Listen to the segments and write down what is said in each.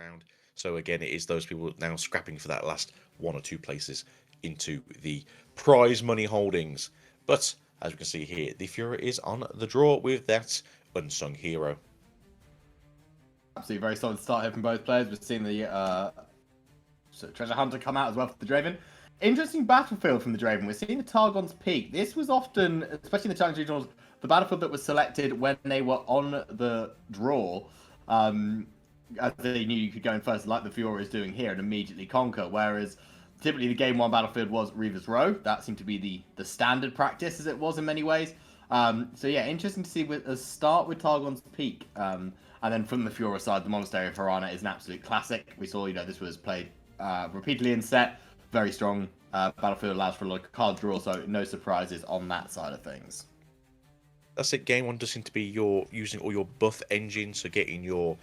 round. So again, it is those people now scrapping for that last 1 or 2 places into the prize money holdings. But as we can see here, the Fiora is on the draw with that unsung hero. Absolutely very solid start here from both players. We've seen the Treasure Hunter come out as well for the Draven. Interesting battlefield from the Draven. We're seeing the Targon's Peak. This was often, especially in the Challenge Regionals, the battlefield that was selected when they were on the draw, as they knew you could go in first, like the Fiora is doing here, and immediately conquer. Whereas typically the Game 1 battlefield was Reaver's Row. That seemed to be the standard practice, as it was in many ways. So yeah, interesting to see a start with Targon's Peak. And then from the Fiora side, the Monastery of Harana is an absolute classic. We saw, this was played repeatedly in set. Very strong battlefield, allows for a lot of card draw, so no surprises on that side of things. That's it. Game 1 does seem to be using all your buff engines, so getting your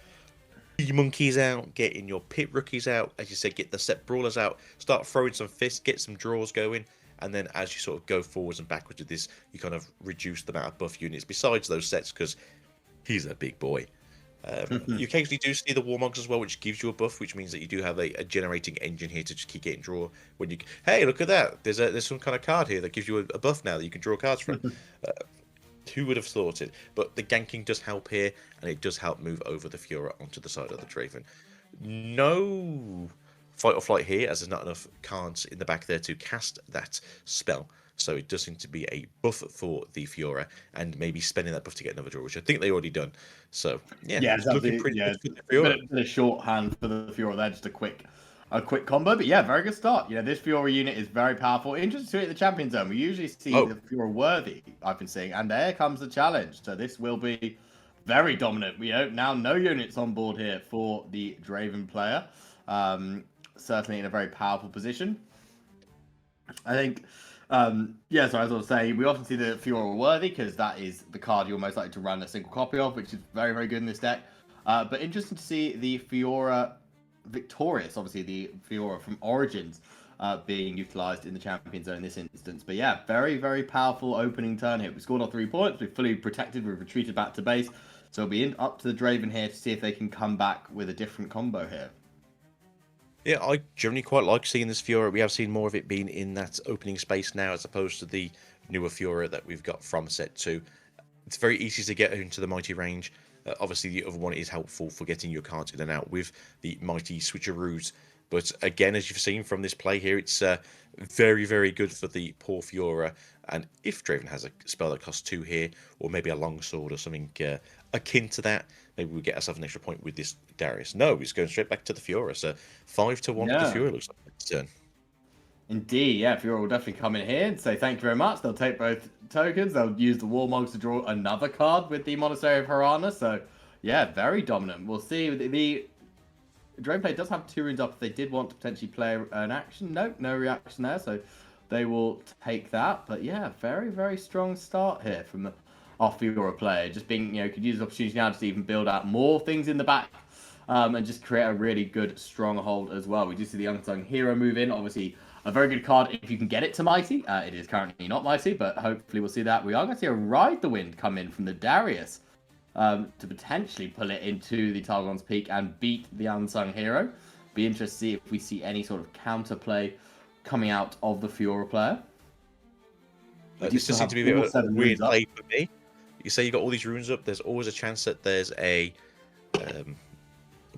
monkeys out, getting your pit rookies out, as you said, get the set brawlers out, start throwing some fists, get some draws going, and then as you sort of go forwards and backwards with this, you kind of reduce the amount of buff units besides those sets, because he's a big boy. You occasionally do see the Warmogs as well, which gives you a buff, which means that you do have a generating engine here to just keep getting draw. When you, hey, look at that! There's some kind of card here that gives you a buff now that you can draw cards from. Who would have thought it? But the ganking does help here, and it does help move over the Fiora onto the side of the Draven. No fight or flight here, as there's not enough cards in the back there to cast that spell. So it does seem to be a buff for the Fiora, and maybe spending that buff to get another draw, which I think they already done. So yeah, it's looking pretty good for the Fiora. A bit of shorthand for the Fiora there, just a quick combo. But yeah, very good start. This Fiora unit is very powerful. Interesting to see it in the champion zone. We usually see the Fiora worthy, I've been seeing, and there comes the challenge. So this will be very dominant. Now no units on board here for the Draven player. Certainly in a very powerful position. I think. So as I was saying, we often see the Fiora worthy because that is the card you're most likely to run a single copy of, which is very, very good in this deck. But interesting to see the Fiora victorious, obviously the Fiora from Origins being utilized in the champion zone in this instance. But yeah, very, very powerful opening turn here. We scored our 3 points. We're fully protected. We've retreated back to base. So it'll be up to the Draven here to see if they can come back with a different combo here. Yeah, I generally quite like seeing this Fiora. We have seen more of it being in that opening space now, as opposed to the newer Fiora that we've got from set 2. It's very easy to get into the mighty range. Obviously, the other one is helpful for getting your cards in and out with the mighty switcheroos. But again, as you've seen from this play here, it's very, very good for the poor Fiora. And if Draven has a spell that costs 2 here, or maybe a longsword or something akin to that, maybe we'll get ourselves an extra point with this Darius. No, he's going straight back to the Fiora. So 5-1 to the Fiora looks like next turn. Indeed, yeah. Fiora will definitely come in here and say thank you very much. They'll take both tokens. They'll use the Warmogs to draw another card with the Monastery of Harana. So, yeah, very dominant. We'll see. The Draven player does have 2 runes up if they did want to potentially play an action. Nope, no reaction there. So they will take that. But, yeah, very, very strong start here from our Fiora player. Just being, could use the opportunity now to even build out more things in the back. And just create a really good stronghold as well. We do see the Unsung Hero move in. Obviously, a very good card if you can get it to Mighty. It is currently not Mighty, but hopefully we'll see that. We are going to see a Ride the Wind come in from the Darius to potentially pull it into the Targon's Peak and beat the Unsung Hero. Be interested to see if we see any sort of counterplay coming out of the Fiora player. This just seems to be a bit of a weird play for me. You say you got all these runes up. There's always a chance that there's a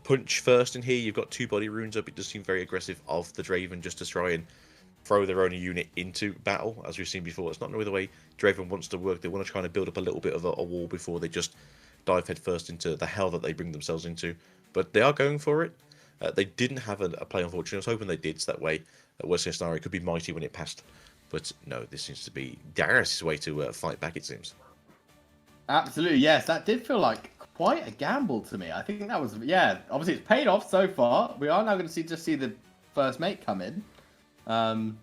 punch first in here. You've got 2 body runes up. It does seem very aggressive of the Draven just to try and throw their own unit into battle, as we've seen before. It's not really the way Draven wants to work. They want to try and build up a little bit of a wall before they just dive headfirst into the hell that they bring themselves into. But they are going for it. They didn't have a play, unfortunately. I was hoping they did, so that way, worst case scenario, it could be Mighty when it passed. But no, this seems to be Darius' way to fight back, it seems. Absolutely, yes. That did feel like quite a gamble to me. I think that was, obviously it's paid off so far. We are now going to see the first mate come in. And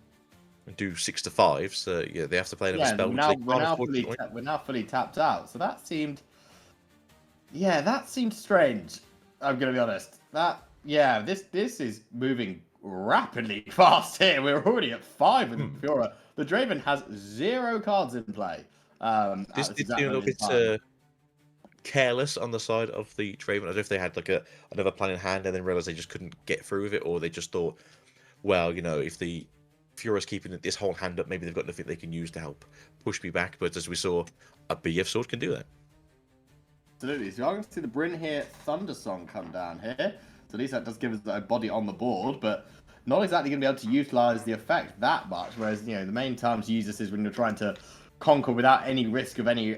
do 6 to 5, so yeah, they have to play another spell. We're now fully tapped out. So that seemed strange. I'm going to be honest. This is moving rapidly fast here. We're already at 5 with Fiora. The Draven has 0 cards in play. This did seem a little bit careless on the side of the Draven. I don't know if they had like another plan in hand and then realized they just couldn't get through with it, or they just thought, well, if the Fiora's keeping this whole hand up, maybe they've got nothing they can use to help push me back. But as we saw, a BF sword can do that. Absolutely. So I'm going to see the Bryn here, Thundersong come down here. So at least that does give us a body on the board, but not exactly going to be able to utilize the effect that much. Whereas, the main time to use this is when you're trying to conquer without any risk of any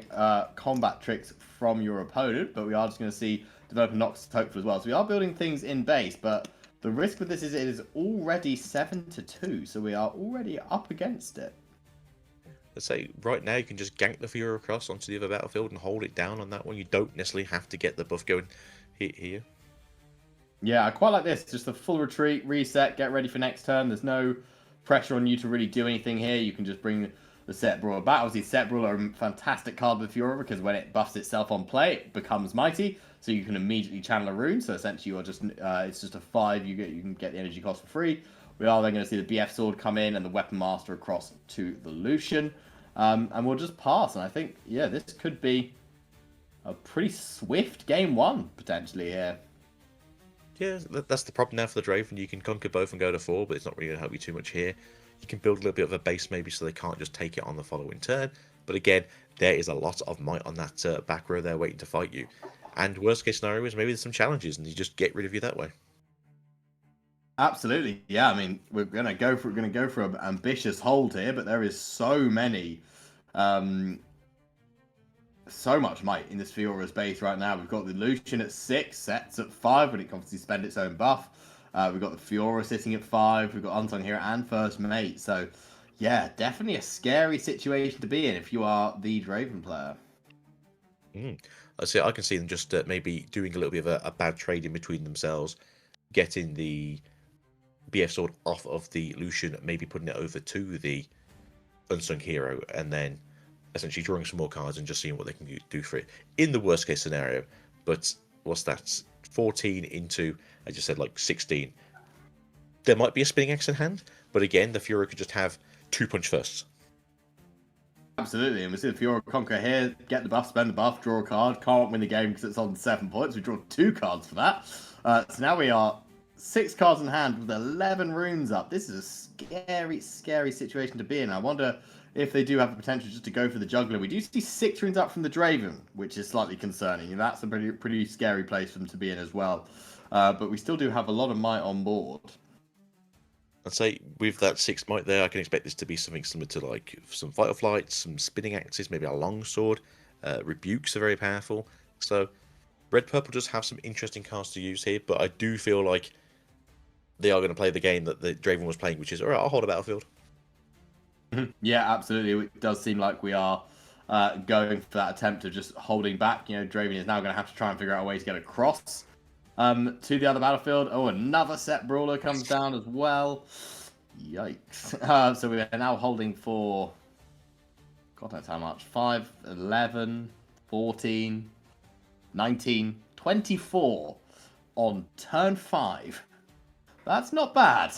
combat tricks from your opponent. But we are just going to see develop a Nox Hopeful as well. So we are building things in base, but the risk with this is it is already 7-2. So we are already up against it. Let's say right now you can just gank the Fiora across onto the other battlefield and hold it down on that one. You don't necessarily have to get the buff going here. Yeah, I quite like this. Just a full retreat, reset, get ready for next turn. There's no pressure on you to really do anything here. You can just bring the Set Brawler back. Obviously, Set Brawler are a fantastic card with Fiora because when it buffs itself on play, it becomes mighty. So you can immediately channel a rune. So essentially, you're just it's just a 5. You can get the energy cost for free. We are then going to see the BF Sword come in and the Weapon Master across to the Lucian. And we'll just pass. And I think, yeah, this could be a pretty swift game 1, potentially, here. Yeah, that's the problem now for the Draven. You can conquer both and go to 4, but it's not really going to help you too much here. You can build a little bit of a base maybe so they can't just take it on the following turn. But again, there is a lot of might on that back row there waiting to fight you. And worst case scenario is maybe there's some challenges and you just get rid of you that way. Absolutely, yeah. I mean, we're gonna go for an ambitious hold here, but there is so much might in this Fiora's base right now. We've got the Lucian at 6, Sets at 5, but it can obviously spend its own buff. We've got the Fiora sitting at 5. We've got Unsung here and First Mate. So, yeah, definitely a scary situation to be in if you are the Draven player. I can see them just maybe doing a little bit of a bad trade in between themselves, getting the BF Sword off of the Lucian, maybe putting it over to the Unsung Hero, and then essentially drawing some more cards and just seeing what they can do for it in the worst case scenario. But what's that? 14 into, I just said, like 16. There might be a spinning axe in hand, but again, the Fiora could just have 2 punch firsts. Absolutely, and we see the Fiora conquer here, get the buff, spend the buff, draw a card, can't win the game because it's on 7 points. We draw 2 cards for that. So now we are 6 cards in hand with 11 runes up. This is a scary, scary situation to be in. I wonder if they do have the potential just to go for the juggler. We do see 6 runes up from the Draven, which is slightly concerning. And that's a pretty scary place for them to be in as well. But we still do have a lot of might on board. I'd say with that 6 might there, I can expect this to be something similar to like some Vital Flights, some spinning axes, maybe a longsword. Rebukes are very powerful. So Red Purple does have some interesting cards to use here, but I do feel like they are going to play the game that the Draven was playing, which is, all right, I'll hold a battlefield. Yeah, absolutely. It does seem like we are going for that attempt of just holding back. Draven is now going to have to try and figure out a way to get across to the other battlefield. Oh, another Set Brawler comes down as well. Yikes. So we are now holding for, God knows how much, 5, 11, 14, 19, 24 on turn 5. That's not bad.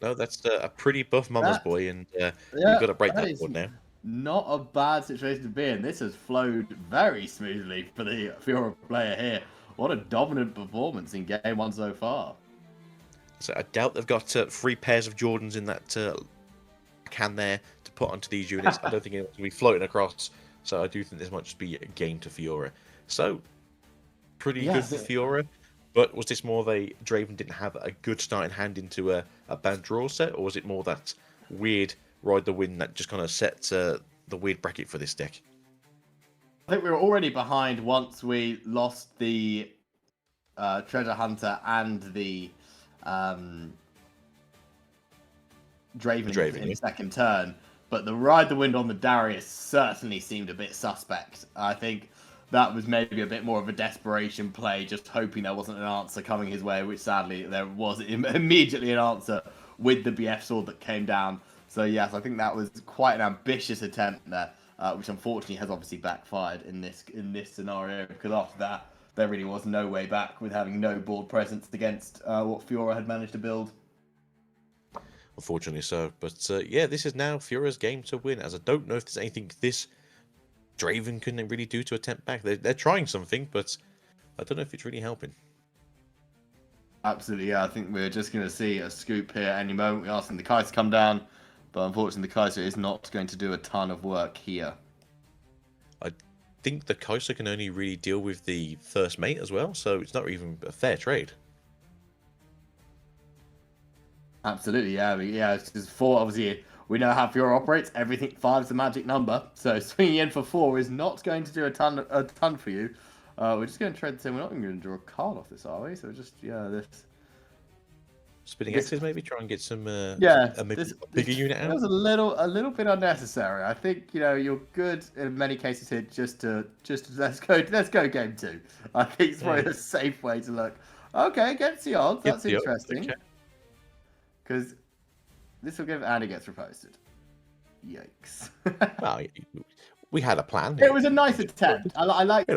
No, that's a pretty buff mama's boy, and you've got to break that board now. Not a bad situation to be in. This has flowed very smoothly for the Fiora player here. What a dominant performance in game 1 so far. So I doubt they've got 3 pairs of Jordans in that can there to put onto these units. I don't think it's going to be floating across. So I do think this might just be a game to Fiora. So pretty good for Fiora. But was this more of a Draven didn't have a good starting hand into a bad draw set, or was it more that weird ride the wind that just kind of set the weird bracket for this deck? I think we were already behind once we lost the Treasure Hunter and the Draven in the second turn. But the ride the wind on the Darius certainly seemed a bit suspect. I think that was maybe a bit more of a desperation play, just hoping there wasn't an answer coming his way, which sadly there was immediately an answer with the BF sword that came down. So yes, I think that was quite an ambitious attempt there, which unfortunately has obviously backfired in this scenario, because after that there really was no way back with having no board presence against what Fiora had managed to build. Unfortunately so. But yeah, this is now Fiora's game to win, as I don't know if there's anything this Draven couldn't really do to attempt back. They're trying something, but I don't know if it's really helping. Absolutely, yeah. I think we're just going to see a scoop here any moment. We're asking the Kaiser to come down, but unfortunately the Kaiser is not going to do a ton of work here. I think the Kaiser can only really deal with the first mate as well, so it's not even a fair trade. Absolutely, yeah. Yeah, it's just 4, obviously, we know how Fiora operates. Everything 5 is the magic number, so swinging in for 4 is not going to do a ton for you. We're just going to trade the same. We're not even going to draw a card off this, are we? So just, yeah, this... Spinning X's, maybe try and get some yeah, a bigger unit out. It was a little bit unnecessary. I think you're good in many cases here. Just to let's go game 2. I think it's probably a safe way to look. Okay, against the odds. That's interesting. Because this will give Andy gets reposted. Yikes. Well, we had a plan. It was a nice attempt. I like the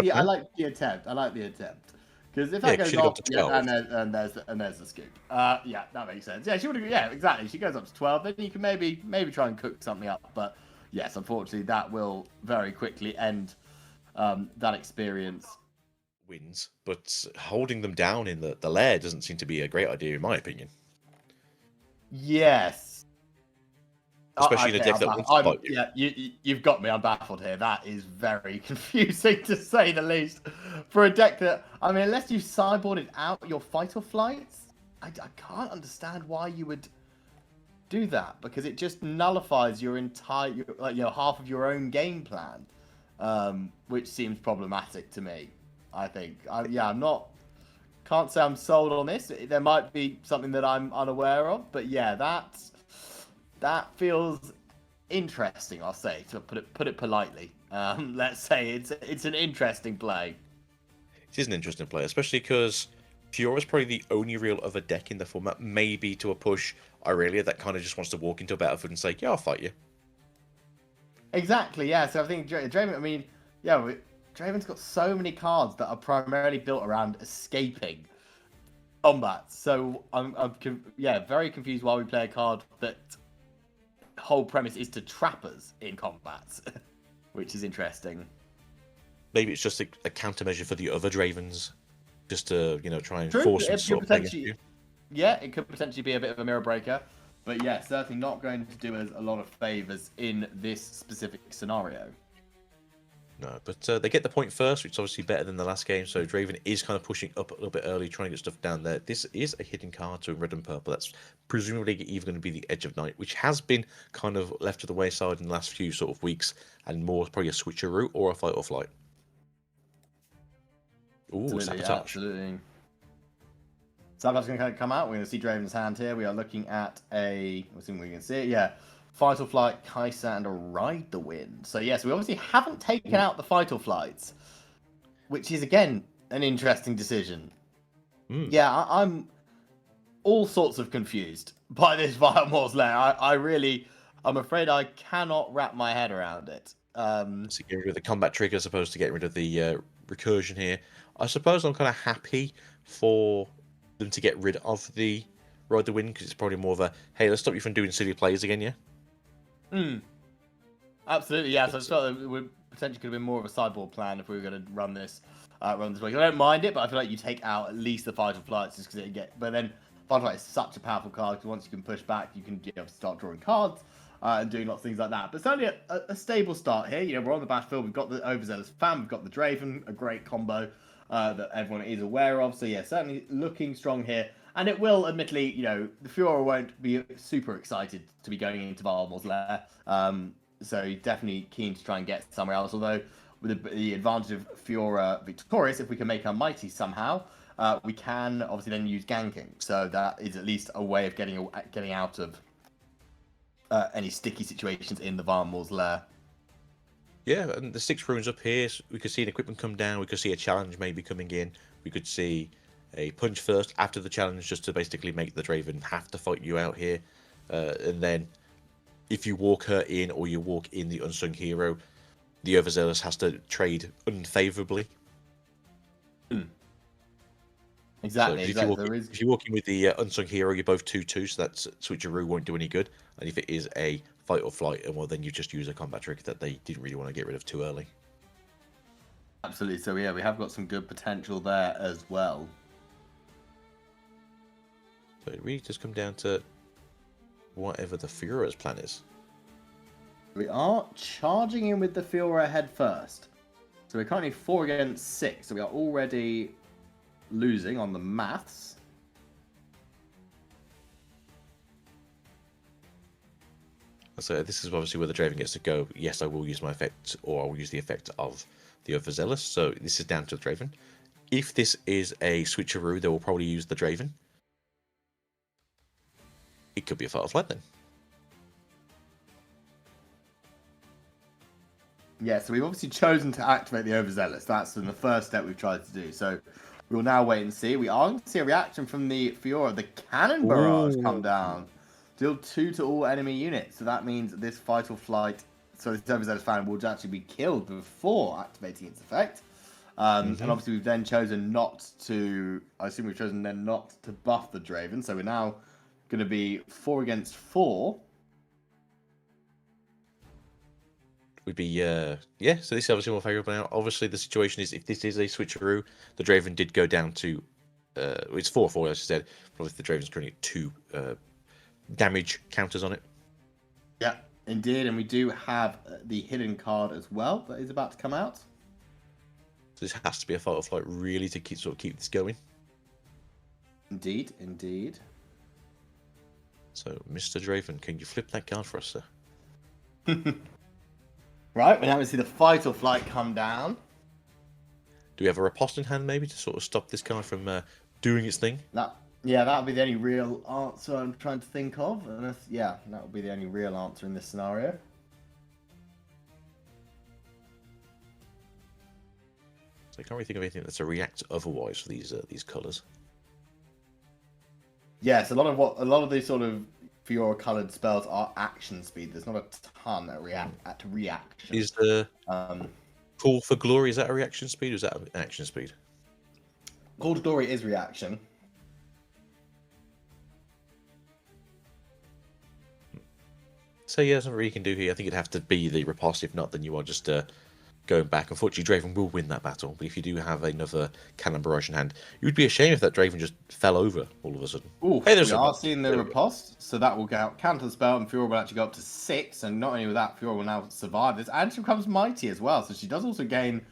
attempt. I like the attempt. Because if that goes off, and there's the scoop. Yeah, that makes sense. Yeah, she would. Yeah, exactly. She goes up to 12. Then you can maybe try and cook something up. But yes, unfortunately, that will very quickly end that experience. Wins, but holding them down in the lair doesn't seem to be a great idea, in my opinion. Yes. Especially in a deck that wants to fight you. Yeah, you've got me. I'm baffled here. That is very confusing, to say the least. For a deck that, I mean, unless you sideboarded out your fight or flights, I can't understand why you would do that, because it just nullifies your entire, half of your own game plan, which seems problematic to me. I think. Can't say I'm sold on this. There might be something that I'm unaware of, but yeah, that feels interesting. I'll say, to put it politely. Let's say it's an interesting play. It is an interesting play, especially because Fiora is probably the only real other deck in the format, maybe to a push Irelia, that kind of just wants to walk into a battlefield and say, "Yeah, I'll fight you." Exactly. Yeah. So I think Draven. I mean, yeah. Draven's got so many cards that are primarily built around escaping combat. So I'm very confused why we play a card that whole premise is to trap us in combats, which is interesting. Maybe it's just a countermeasure for the other Dravens, just to try and force them to sort of play against you. Yeah, it could potentially be a bit of a mirror breaker, but yeah, certainly not going to do us a lot of favors in this specific scenario. No, but they get the point first, which is obviously better than the last game. So Draven is kind of pushing up a little bit early, trying to get stuff down there. This is a hidden card to red and purple. That's presumably either going to be the Edge of Night, which has been kind of left to the wayside in the last few sort of weeks, and more probably a switcheroo or a fight or flight. Ooh, Sabotage. Absolutely. Sabotage is going to come out. We're going to see Draven's hand here. We are looking at let's see if we can see it. Yeah. Fight or Flight, Kaiser, and a Ride the Wind. So yes, we obviously haven't taken out the Fight or Flights, which is again an interesting decision. Yeah, I'm all sorts of confused by this Firemore's Lair. I'm afraid I cannot wrap my head around it. So get rid of the combat trigger as opposed to getting rid of the recursion here. I suppose I'm kind of happy for them to get rid of the Ride the Wind, because it's probably more of a, hey, let's stop you from doing silly plays again, yeah? Absolutely, yeah. So I felt that it would potentially could have been more of a sideboard plan if we were going to run this week. I don't mind it, but I feel like you take out at least the Fight or Flights just because but then Fight or Flight is such a powerful card, because once you can push back, you can start drawing cards and doing lots of things like that. But certainly a stable start here. We're on the battlefield. We've got the Overzealous Fan. We've got the Draven, a great combo that everyone is aware of. So yeah, certainly looking strong here. And it will, admittedly, the Fiora won't be super excited to be going into Firemore's Lair. So definitely keen to try and get somewhere else. Although, with the advantage of Fiora victorious, if we can make her mighty somehow, we can obviously then use ganking. So that is at least a way of getting out of any sticky situations in the Firemore's Lair. Yeah, and the 6 runes up here, we could see an equipment come down. We could see a challenge maybe coming in. We could see a punch first after the challenge, just to basically make the Draven have to fight you out here. And then if you walk her in, or you walk in the Unsung Hero, the Overzealous has to trade unfavorably. Exactly. So if you walk in with the Unsung Hero, you're both 2/2, so that switcheroo won't do any good. And if it is a fight or flight, well, then you just use a combat trick that they didn't really want to get rid of too early. Absolutely. So yeah, we have got some good potential there as well. So it really does come down to whatever the Fiora's plan is. We are charging in with the Fiora head first. So we're currently 4 against 6. So we are already losing on the maths. So this is obviously where the Draven gets to go. Yes, I will use my effect, or I will use the effect of the Overzealous. So this is down to the Draven. If this is a switcheroo, they will probably use the Draven. It could be a Fatal Flight then. Yeah, so we've obviously chosen to activate the Overzealous. That's the first step we've tried to do. So we'll now wait and see. We are going to see a reaction from the Fiora. The Cannon Barrage come down. Deal 2 to all enemy units. So that means this Vital Flight, so this Overzealous fan will actually be killed before activating its effect. And obviously we've then chosen not to, I assume we've chosen then not to buff the Draven. So we're now going to be 4 against 4. Would be yeah, so this is obviously more favourable now. Obviously the situation is if this is a switcheroo, the Draven did go down to it's 4/4 as I said, but obviously the Draven's currently at 2 damage counters on it. Yeah, indeed, and we do have the hidden card as well that is about to come out. So this has to be a Fatal Flight really to keep this going. Indeed, indeed. So Mr. Draven, can you flip that card for us, sir? Right, we're now going to see the Vital Flight come down. Do we have a riposte in hand maybe to sort of stop this card from doing its thing? Yeah, that would be the only real answer I'm trying to think of. And yeah, that would be the only real answer in this scenario. So I can't really think of anything that's a react otherwise for these colours. Yes, a lot of these sort of Fiora coloured spells are action speed. There's not a ton that react to reaction. Is the Call for Glory, is that a reaction speed or is that an action speed? Call to Glory is reaction. So yeah, there's nothing really you can do here. I think it'd have to be the riposte. If not, then you are just going back. Unfortunately, Draven will win that battle. But if you do have another Cannon Barrage in hand, it would be a shame if that Draven just fell over all of a sudden. Ooh, hey, we are seeing the riposte, so that will go out, counter the spell, and Fiora will actually go up to 6. And not only with that, Fiora will now survive this, and she becomes mighty as well. So she does also gain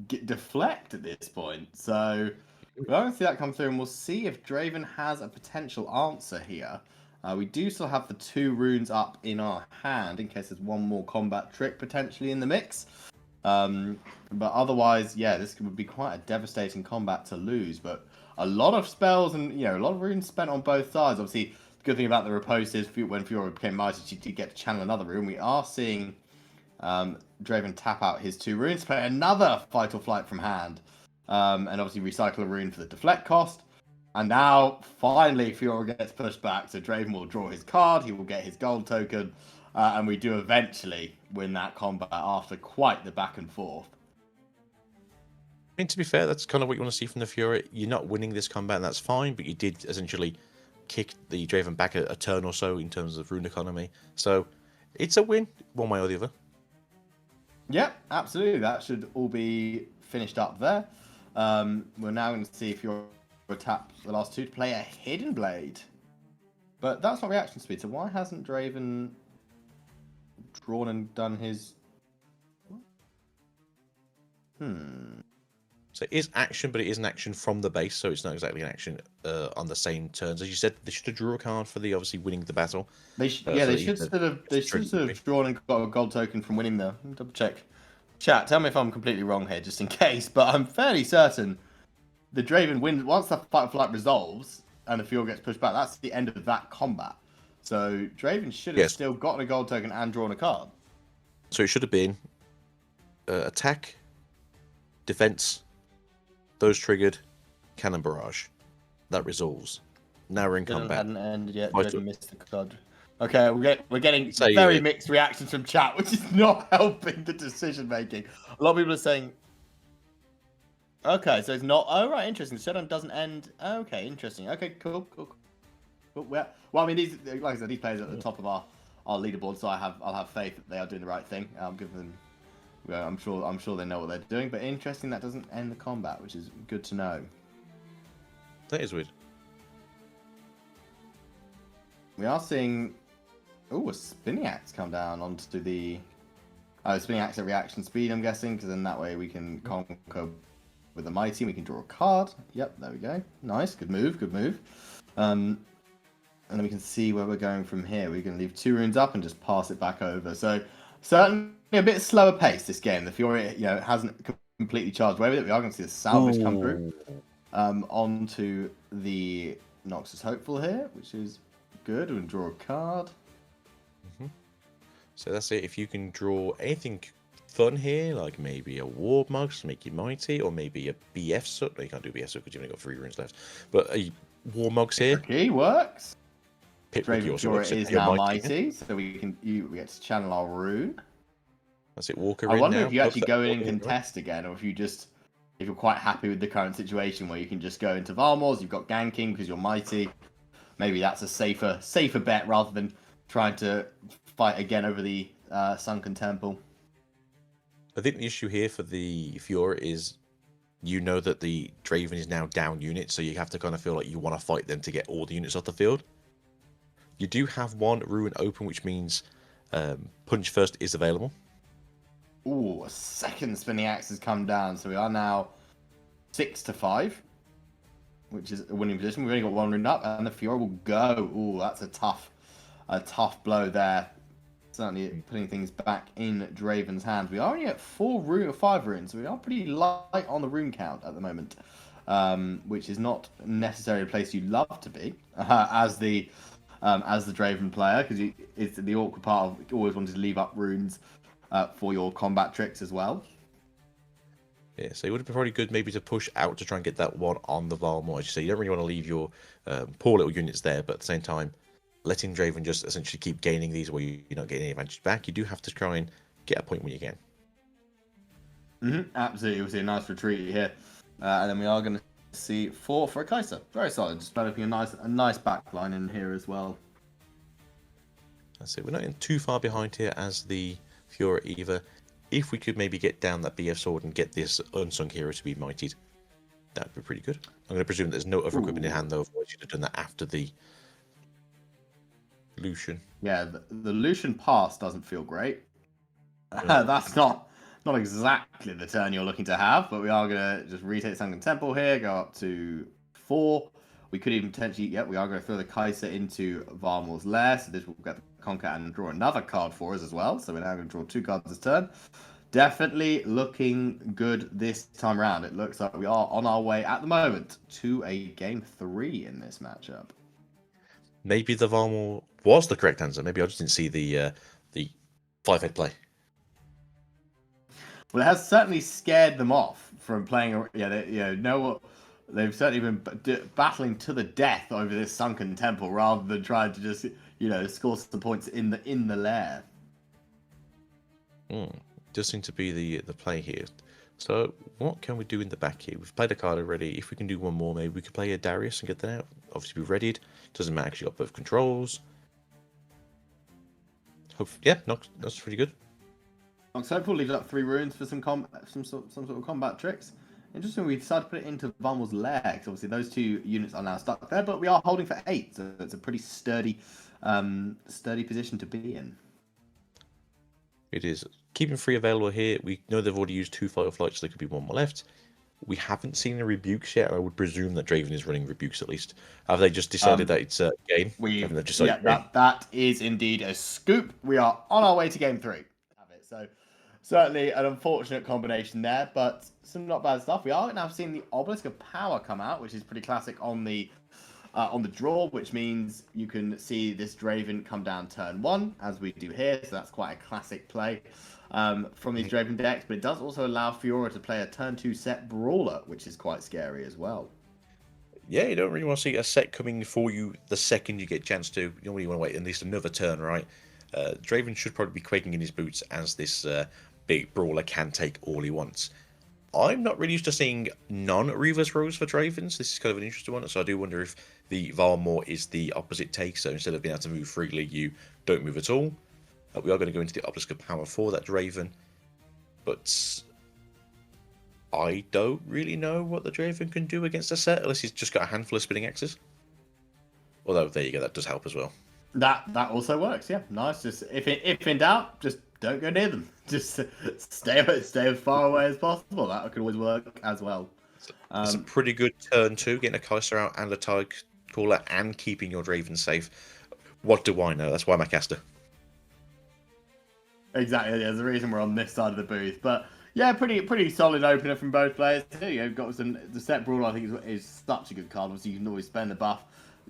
deflect at this point. So we're going to see that come through, and we'll see if Draven has a potential answer here. We do still have the 2 runes up in our hand in case there's one more combat trick potentially in the mix. But otherwise, yeah, this would be quite a devastating combat to lose. But a lot of spells and a lot of runes spent on both sides. Obviously, the good thing about the riposte is when Fiora became mighty, she did get to channel another rune. We are seeing Draven tap out his 2 runes, play another Vital Flight from hand, and obviously recycle a rune for the deflect cost. And now, finally, Fiora gets pushed back, so Draven will draw his card, he will get his gold token, and we do eventually win that combat after quite the back and forth. I mean, to be fair, that's kind of what you want to see from the Fiora. You're not winning this combat, and that's fine, but you did essentially kick the Draven back a turn or so in terms of rune economy. So, it's a win, one way or the other. Yeah, absolutely. That should all be finished up there. We're now going to see if Fiora tap the last 2 to play a Hidden Blade. But that's not reaction speed, so why hasn't Draven drawn and done his... So it is action, but it is an action from the base, so it's not exactly an action on the same turns. As you said, they should have drawn a card for the obviously winning the battle. They should have drawn and got a gold token from winning the... Double check. Chat, tell me if I'm completely wrong here, just in case, but I'm fairly certain the Draven wins once the Fight Flight resolves and the Fiora gets pushed back. That's the end of that combat. So Draven should have still gotten a gold token and drawn a card. So it should have been attack, defense, those triggered, Cannon Barrage. That resolves. Now we're in combat. Hadn't ended yet. Draven missed the card. Okay, we're getting very mixed reactions from chat, which is not helping the decision making. A lot of people are saying, okay, so it's not. Oh, right, interesting. Showdown doesn't end. Okay, interesting. Okay, cool. Well, I mean, these, like I said, these players are at the top of our leaderboard, so I'll have faith that they are doing the right thing. I'll give them I'm sure they know what they're doing. But interesting, that doesn't end the combat, which is good to know. That is weird. We are seeing, a spinning axe come down onto the. Oh, spinning axe at reaction speed, I'm guessing, because then that way we can conquer with the mighty. And we can draw a card. Yep, there we go. Nice, good move, good move. And then we can see where we're going from here. We can leave 2 runes up and just pass it back over. So certainly a bit slower pace this game. The Fiora, hasn't completely charged away with it. We are going to see the salvage come through onto the Noxus Hopeful here, which is good. We can draw a card. So that's it. If you can draw anything fun here, like maybe a War Mug to make you mighty, or maybe a BF Soot. No, you can't do BF Soot because you've only got 3 runes left. But a War Mugs here. Okay, works. Draven Fiora is now mighty, so we get to channel our rune. That's it. Walker. I wonder if you actually go in and contest again, or if you're quite happy with the current situation where you can just go into Varmors, you've got ganking because you're mighty. Maybe that's a safer bet rather than trying to fight again over the Sunken Temple. I think the issue here for the Fiora is, that the Draven is now down unit, so you have to kind of feel like you want to fight them to get all the units off the field. You do have 1 ruin open, which means Punch First is available. Ooh, a second spinning axe has come down, so we are now 6-5, which is a winning position. We've only got 1 rune up, and the Fiora will go. Ooh, that's a tough blow there. Certainly putting things back in Draven's hands. We are only at 5 runes, so we are pretty light on the rune count at the moment, which is not necessarily a place you love to be as the Draven player, because it's the awkward part of always wanting to leave up runes for your combat tricks as well. Yeah, so it would be probably good maybe to push out to try and get that one on the Varmor. As you say, you don't really want to leave your poor little units there, but at the same time, letting Draven just essentially keep gaining these where you're not getting any advantage back. You do have to try and get a point when you can. Absolutely, we'll see a nice retreat here, and then we are going to see 4 for a Kaiser. Very solid, just developing a nice backline in here as well. That's it. We're not in too far behind here as the Fiora either. If we could maybe get down that BF sword and get this unsung hero to be mightied, that would be pretty good. I'm going to presume there's no other equipment in hand though, otherwise you'd have done that after the Lucian. Yeah, the Lucian pass doesn't feel great. That's not exactly the turn you're looking to have, but we are going to just retake Sunken Temple here, go up to 4. We could even potentially, we are going to throw the Kaiser into Varmor's Lair, so this will get the Conquer and draw another card for us as well. So we're now going to draw 2 cards this turn. Definitely looking good this time around. It looks like we are on our way at the moment to a game 3 in this matchup. Maybe the Varmor was the correct answer. Maybe I just didn't see the 5-head play. Well, it has certainly scared them off from playing. They've certainly been battling to the death over this Sunken Temple rather than trying to just score some points in the lair. Does seem to be the play here. So what can we do in the back here? We've played a card already. If we can do one more, maybe we could play a Darius and get that out. Obviously, we've readied. Doesn't matter because you got both controls. That's pretty good. Hopeful leaves up 3 runes for some sort of combat tricks. Interesting, we decided to put it into Varmor's Lair, because obviously those 2 units are now stuck there, but we are holding for 8, so it's a pretty sturdy position to be in. It is. Keeping 3 available here. We know they've already used 2 Fight or Flight, so there could be 1 more left. We haven't seen a Rebukes yet. I would presume that Draven is running Rebukes at least. Have they just decided that it's a game? That is indeed a scoop. We are on our way to game 3. So certainly an unfortunate combination there, but some not bad stuff. We are now seeing the Obelisk of Power come out, which is pretty classic on the draw, which means you can see this Draven come down turn 1, as we do here. So that's quite a classic play from these Draven decks, but it does also allow Fiora to play a turn 2 set Brawler, which is quite scary as well. Yeah, you don't really want to see a set coming for you the second you get a chance to. You don't really want to wait at least another turn, right? Draven should probably be quaking in his boots as this big Brawler can take all he wants. I'm not really used to seeing non-reverse rows for Dravens. This is kind of an interesting one, so I do wonder if the Varmor is the opposite take, so instead of being able to move freely, you don't move at all. We are going to go into the Obelisk of Power for that Draven. but I don't really know what the Draven can do against a set unless he's just got a handful of spinning axes. Although there you go, that does help as well. That also works, yeah. Nice. Just if in doubt, just don't go near them. Just stay as far away as possible. That could always work as well. It's a pretty good turn too, getting a Kaiser out and a Tide Caller and keeping your Draven safe. What do I know? That's why I'm a caster. Exactly. There's a reason we're on this side of the booth, but yeah, pretty solid opener from both players. You've got the set brawl. I think is such a good card. Obviously, you can always spend the buff,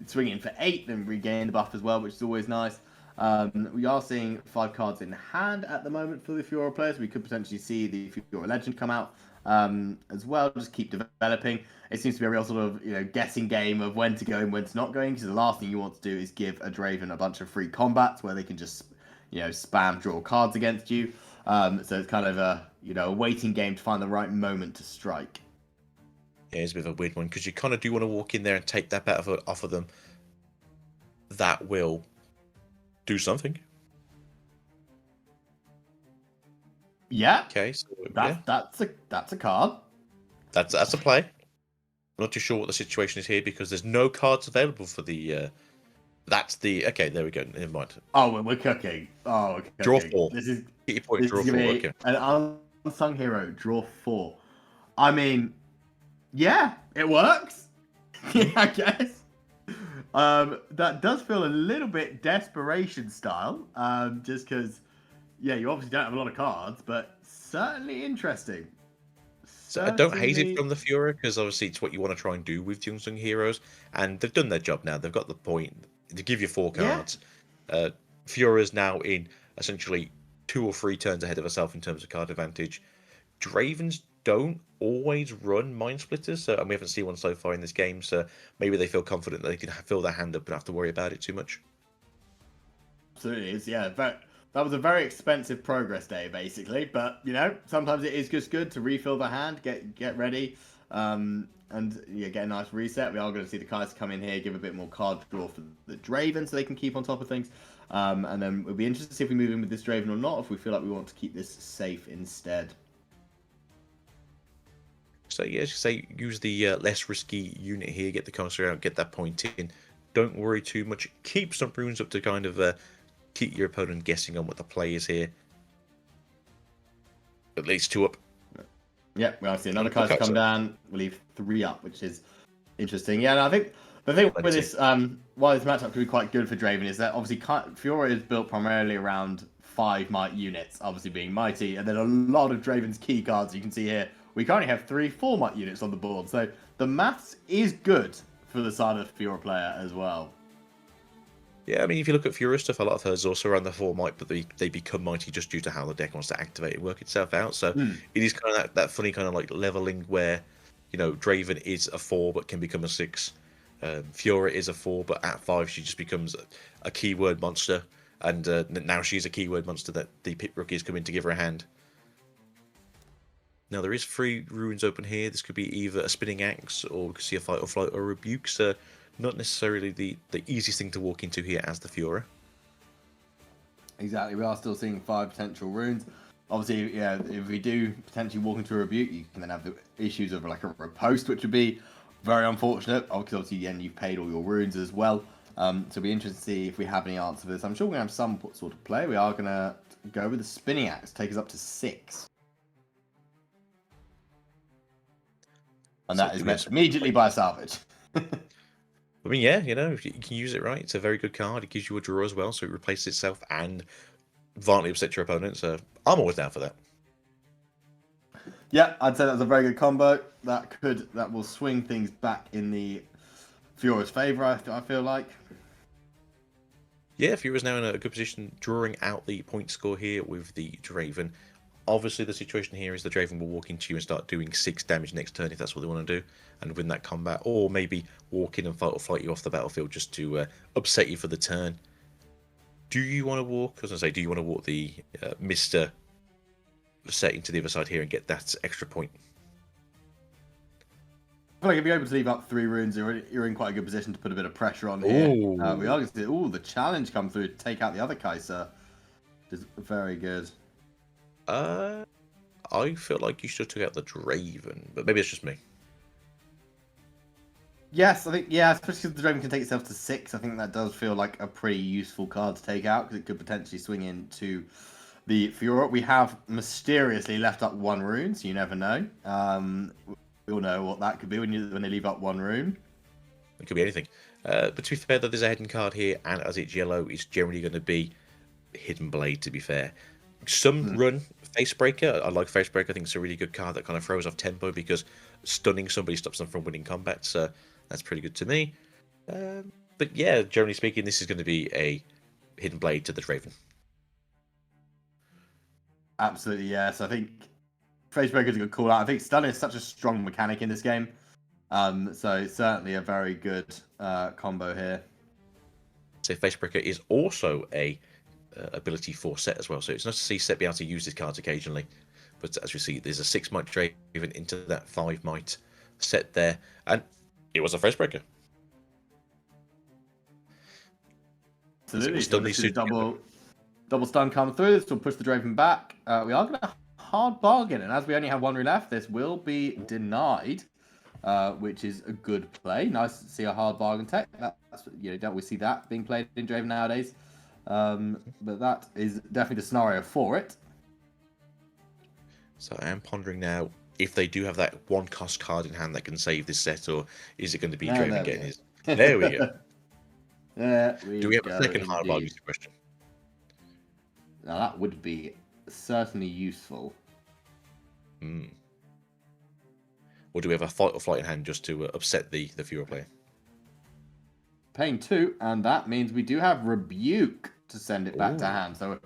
swing in for 8, then regain the buff as well, which is always nice. We are seeing 5 cards in hand at the moment for the Fiora players. We could potentially see the Fiora Legend come out as well. Just keep developing. It seems to be a real sort of guessing game of when to go and when to not going. Because the last thing you want to do is give a Draven a bunch of free combats where they can just spam draw cards against you. So it's kind of a a waiting game to find the right moment to strike. Yeah, it's a bit of a weird one because you kind of do want to walk in there and take that bet off of them. That will do something. Yeah. Okay. So that's a card. That's a play. I'm not too sure what the situation is here because there's no cards available for the. That's the okay. There we go. Never mind. Oh, we're cooking. Oh, okay. Draw 4. This is get your point. Draw 4. Okay. An unsung hero. Draw 4. I mean, yeah, it works. Yeah, I guess. That does feel a little bit desperation style. Just because, you obviously don't have a lot of cards, but certainly interesting. So I don't hate it from the Fiora because obviously it's what you want to try and do with the unsung heroes, and they've done their job now. They've got the point. To give you 4 cards. Yeah. Fiora's now in essentially 2 or 3 turns ahead of herself in terms of card advantage. Dravens don't always run Mind Splitters, and we haven't seen one so far in this game, so maybe they feel confident that they can fill their hand up and not have to worry about it too much. Absolutely, it's, yeah. That was a very expensive progress day, basically, but, sometimes it is just good to refill the hand, get ready, and get a nice reset. We are going to see the Kaiser come in here, give a bit more card draw for the Draven so they can keep on top of things. And then we'll be interested to see if we move in with this Draven or not, if we feel like we want to keep this safe instead. So yeah, as you say, use the less risky unit here, get the Kaiser out, get that point in. Don't worry too much. Keep some runes up to kind of keep your opponent guessing on what the play is here. At least 2 up. Yep, we are seeing another Kaiser come down. We'll leave 3 up, which is interesting. Yeah, and I think the thing with this, why this matchup could be quite good for Draven is that obviously Fiora is built primarily around 5 might units, obviously being mighty, and then a lot of Draven's key cards you can see here. We currently have 3 4 might units on the board, so the maths is good for the side of the Fiora player as well. Yeah, I mean, if you look at Fiora stuff, a lot of hers also around the 4 might, but they become mighty just due to how the deck wants to activate and work itself out. So it is kind of that funny kind of like leveling where, Draven is a 4 but can become a 6. Fiora is a 4, but at 5 she just becomes a keyword monster, and now she's a keyword monster that the pit rookies come in to give her a hand. Now there is 3 runes open here. This could be either a spinning axe, or we could see a fight or flight or rebuke. So not necessarily the easiest thing to walk into here as the Fiora. Exactly, we are still seeing 5 potential runes. Obviously, yeah, if we do potentially walk into a rebuke, you can then have the issues of like a riposte, which would be very unfortunate. Obviously, again, you've paid all your runes as well. So it'll be interesting to see if we have any answer for this. I'm sure we're going to have some sort of play. We are going to go with the spinning axe, take us up to 6. And that is met immediately by a salvage. I mean, yeah, you can use it right. It's a very good card. It gives you a draw as well, so it replaces itself and violently upsets your opponent. So I'm always down for that. Yeah, I'd say that's a very good combo. That will swing things back in the Fiora's favour, I feel like. Yeah, Fiora's now in a good position, drawing out the point score here with the Draven. Obviously, the situation here is the Draven will walk into you and start doing 6 damage next turn if that's what they want to do, and win that combat, or maybe walk in and fight or flight you off the battlefield just to upset you for the turn. Do you want to walk? As I say, do you want to walk the Mr. Set into the other side here and get that extra point? I feel like if you're able to leave up 3 runes, you're in quite a good position to put a bit of pressure on here. We are going to see the challenge come through to take out the other Kaiser, which is very good. I feel like you should have took out the Draven, but maybe it's just me. Yes, I think, yeah, especially because the Draven can take itself to 6. I think that does feel like a pretty useful card to take out because it could potentially swing into the Fiora. We have mysteriously left up 1 rune, so you never know. We all know what that could be when they leave up 1 rune. It could be anything. But to be fair, though, there's a hidden card here, and as it's yellow, it's generally going to be Hidden Blade, to be fair. Some run Facebreaker. I like Facebreaker. I think it's a really good card that kind of throws off tempo because stunning somebody stops them from winning combat. So that's pretty good to me. But yeah, generally speaking, this is going to be a Hidden Blade to the Draven. Absolutely, yes. I think Facebreaker is a good call out. I think stun is such a strong mechanic in this game. So certainly a very good combo here. So Facebreaker is also a ability for Set as well. So it's nice to see Set be able to use his cards occasionally. But as we see, there's a 6 might Draven into that 5 might Set there. And it was a Facebreaker. Absolutely. So this is double stun come through. This will push the Draven back. We are going to hard bargain. And as we only have 1 rune left, this will be denied. Which is a good play. Nice to see a hard bargain tech. That's, you know, don't we see that being played in Draven nowadays? But that is definitely the scenario for it. So I am pondering now if they do have that 1 cost card in hand that can save this set, or is it going to be Draven getting his? There we go. Do we have a second hard bargain question? Now that would be certainly useful. Or do we have a fight or flight in hand just to upset the Fiora player? Paying 2, and that means we do have Rebuke to send it back to hand. So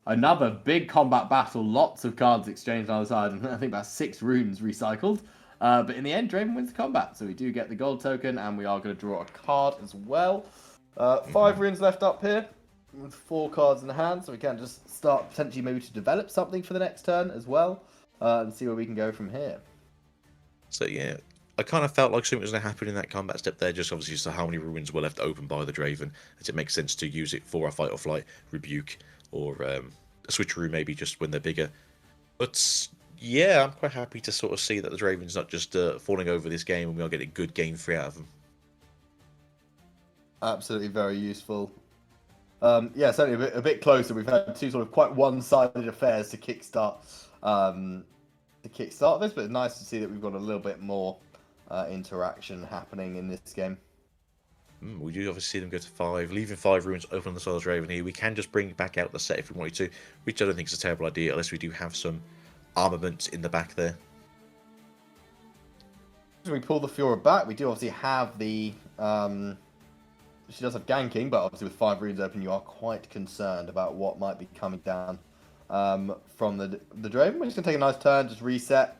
another big combat battle, lots of cards exchanged on the side, and I think about 6 runes recycled. But in the end, Draven wins the combat. So we do get the gold token, and we are going to draw a card as well. 5 runes left up here, with 4 cards in hand, so we can just start potentially maybe to develop something for the next turn as well, and see where we can go from here. So yeah, I kind of felt like something was going to happen in that combat step there, just obviously so how many ruins were left open by the Draven, as it makes sense to use it for a fight or flight, rebuke, or a switcheroo maybe just when they're bigger. But yeah, I'm quite happy to sort of see that the Draven's not just falling over this game and we are getting good game 3 out of them. Absolutely very useful. Yeah, certainly a bit closer. We've had 2 sort of quite one-sided affairs to kickstart this, but it's nice to see that we've got a little bit more interaction happening in this game. We do obviously see them go to 5, leaving 5 ruins open on the side of Draven here. We can just bring back out the set if we wanted to, which I don't think is a terrible idea, unless we do have some armaments in the back there. So we pull the Fiora back. We do obviously have the... she does have ganking, but obviously with 5 runes open, you are quite concerned about what might be coming down from the Draven. We're just going to take a nice turn, just reset,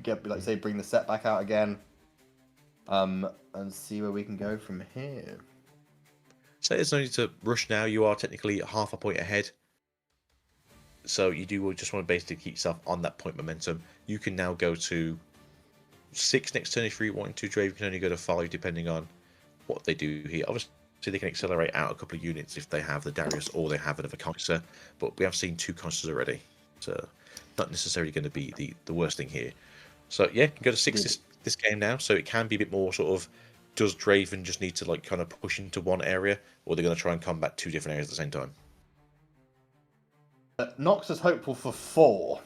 like say, bring the set back out again, and see where we can go from here. So there's no need to rush now. You are technically half a point ahead. So you do just want to basically keep yourself on that point momentum. You can now go to 6 next turn if you want to. Draven can only go to 5 depending on what they do here. Obviously, they can accelerate out a couple of units if they have the Darius or they have another Conqueror, but we have seen 2 Conquerors already, so not necessarily going to be the worst thing here. So yeah, can go to 6 this game now, so it can be a bit more sort of, does Draven just need to like kind of push into one area, or they're going to try and combat 2 different areas at the same time? Nox is hopeful for 4.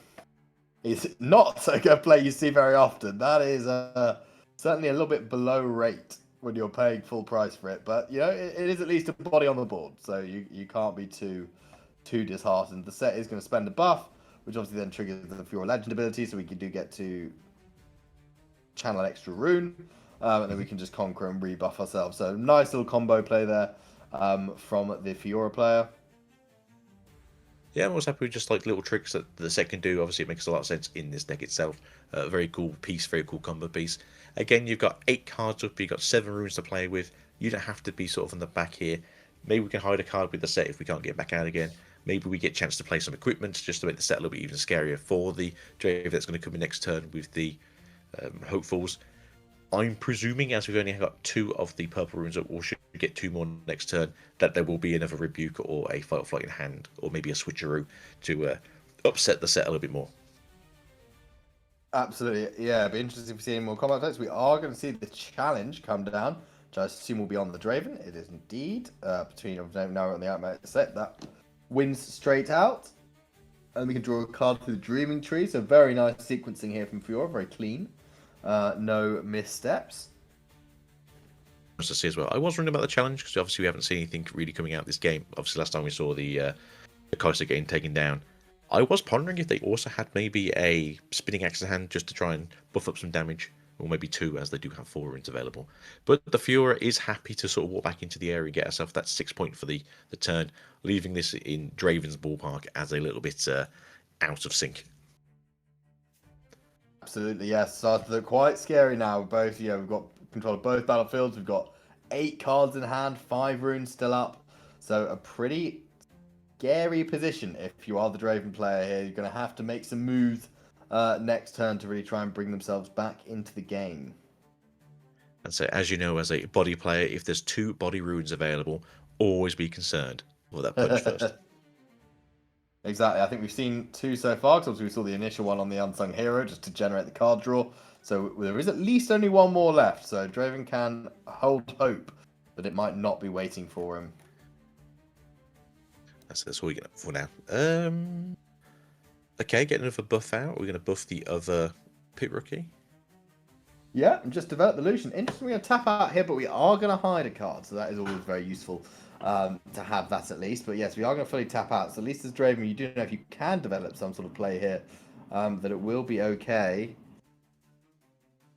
Is not a good play you see very often. That is certainly a little bit below rate when you're paying full price for it, but you know it is at least a body on the board, so you can't be too disheartened. The set is going to spend a buff, which obviously then triggers the Fiora Legend ability, so we do get to channel an extra rune, and then we can just conquer and rebuff ourselves. So nice little combo play there from the Fiora player. Yeah, I'm always happy with just like little tricks that the set can do. Obviously, it makes a lot of sense in this deck itself. Very cool piece, very cool combo piece. Again, you've got 8 cards up, you've got 7 runes to play with. You don't have to be sort of on the back here. Maybe we can hide a card with the set if we can't get back out again. Maybe we get a chance to play some equipment just to make the set a little bit even scarier for the Draven that's going to come in next turn with the Hopefuls. I'm presuming, as we've only got 2 of the purple runes, that we should get 2 more next turn, that there will be another Rebuke or a Fight or Flight in hand, or maybe a Switcheroo to upset the set a little bit more. Absolutely, yeah. It'd be interesting to see any more combat types. We are going to see the challenge come down, which I assume will be on the Draven. It is indeed between now and the Outmate set that wins straight out, and we can draw a card through the Dreaming Tree. So very nice sequencing here from Fiora, very clean, no missteps. To see as well. I was wondering about the challenge because obviously we haven't seen anything really coming out this game. Obviously, last time we saw the Kaiser getting taken down. I was pondering if they also had maybe a spinning axe in hand just to try and buff up some damage, or maybe two, as they do have 4 runes available. But the Fiora is happy to sort of walk back into the area and get herself that 6 point for the turn, leaving this in Draven's ballpark as a little bit out of sync. Absolutely, yes. Started to look quite scary now. Both, we've got control of both battlefields. We've got 8 cards in hand, 5 runes still up. So a pretty scary position if you are the Draven player here. You're going to have to make some moves next turn to really try and bring themselves back into the game. And so, as you know, as a body player, if there's 2 body runes available, always be concerned for that punch first. Exactly. I think we've seen 2 so far, because we saw the initial one on the Unsung Hero just to generate the card draw. So there is at least only 1 more left. So Draven can hold hope that it might not be waiting for him. That's all we get for now. Okay, get another buff out. We're going to buff the other pit rookie. Yeah, and just develop the Lucian. Interesting, we're going to tap out here, but we are going to hide a card. So that is always very useful to have that at least. But yes, we are going to fully tap out. So at least as Draven, you do know if you can develop some sort of play here, that it will be okay.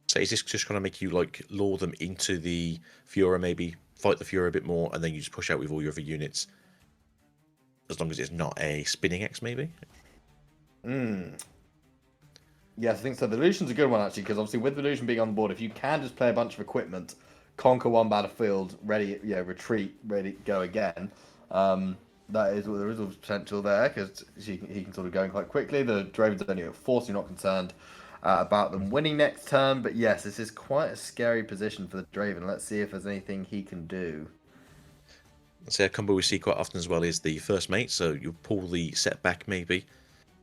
So is this just going to make you like lure them into the Fiora, maybe fight the Fiora a bit more, and then you just push out with all your other units? As long as it's not a spinning X, maybe? Yes, I think so. The Lucian's a good one, actually, because obviously with the Lucian being on board, if you can just play a bunch of equipment, conquer 1 battlefield, ready, retreat, ready, go again, there is a potential there, because he can sort of go in quite quickly. The Draven's only at 4, so you're not concerned about them winning next turn. But yes, this is quite a scary position for the Draven. Let's see if there's anything he can do. So a combo we see quite often as well is the first mate. So you pull the set back maybe,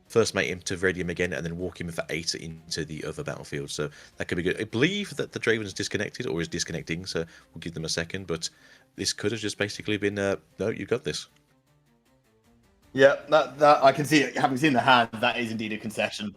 first mate him to ready him again, and then walk him for 8 into the other battlefield. So that could be good. I believe that the Draven is disconnected or is disconnecting, so we'll give them a second. But this could have just basically been, no, you got this. Yeah, that I can see it. Having seen the hand, that is indeed a concession.